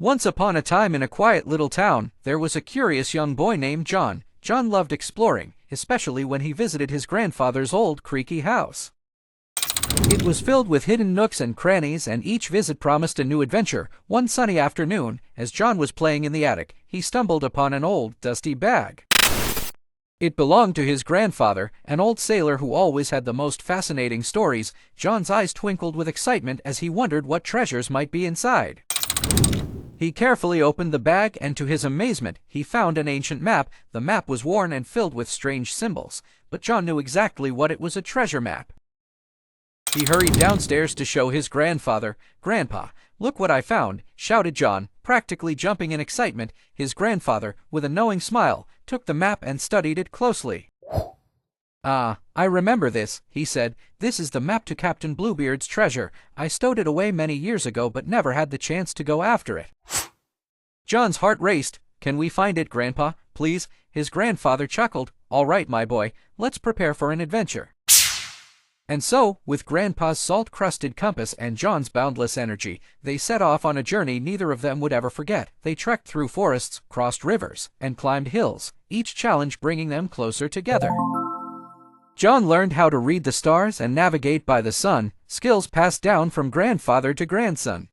Once upon a time in a quiet little town, there was a curious young boy named John. John loved exploring, especially when he visited his grandfather's old creaky house. It was filled with hidden nooks and crannies, and each visit promised a new adventure. One sunny afternoon, as John was playing in the attic, he stumbled upon an old, dusty bag. It belonged to his grandfather, an old sailor who always had the most fascinating stories. John's eyes twinkled with excitement as he wondered what treasures might be inside. He carefully opened the bag, and to his amazement, he found an ancient map. The map was worn and filled with strange symbols, but John knew exactly what it was: a treasure map. He hurried downstairs to show his grandfather. "Grandpa, look what I found," shouted John, practically jumping in excitement. His grandfather, with a knowing smile, took the map and studied it closely. "Ah, I remember this," he said. "This is the map to Captain Bluebeard's treasure. I stowed it away many years ago but never had the chance to go after it." John's heart raced. "Can we find it, Grandpa, please?" His grandfather chuckled. "All right, my boy, let's prepare for an adventure." And so, with Grandpa's salt-crusted compass and John's boundless energy, they set off on a journey neither of them would ever forget. They trekked through forests, crossed rivers, and climbed hills, each challenge bringing them closer together. John learned how to read the stars and navigate by the sun, skills passed down from grandfather to grandson.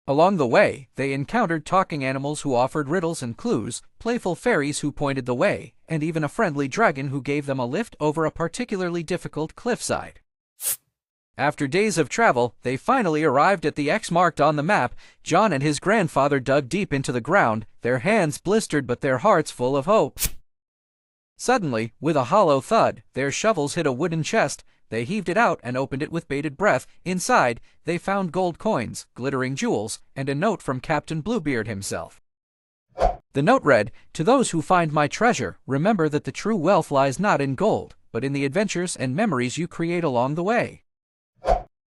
Along the way, they encountered talking animals who offered riddles and clues, playful fairies who pointed the way, and even a friendly dragon who gave them a lift over a particularly difficult cliffside. After days of travel, they finally arrived at the X marked on the map. John and his grandfather dug deep into the ground, their hands blistered but their hearts full of hope. Suddenly, with a hollow thud, their shovels hit a wooden chest. They heaved it out and opened it with bated breath. Inside, they found gold coins, glittering jewels, and a note from Captain Bluebeard himself. The note read, "To those who find my treasure, remember that the true wealth lies not in gold, but in the adventures and memories you create along the way."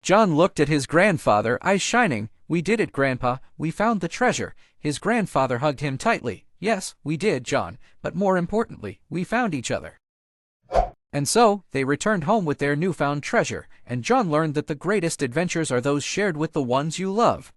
John looked at his grandfather, eyes shining. "We did it, Grandpa. We found the treasure." His grandfather hugged him tightly. "Yes, we did, John, but more importantly, we found each other." And so, they returned home with their newfound treasure, and John learned that the greatest adventures are those shared with the ones you love.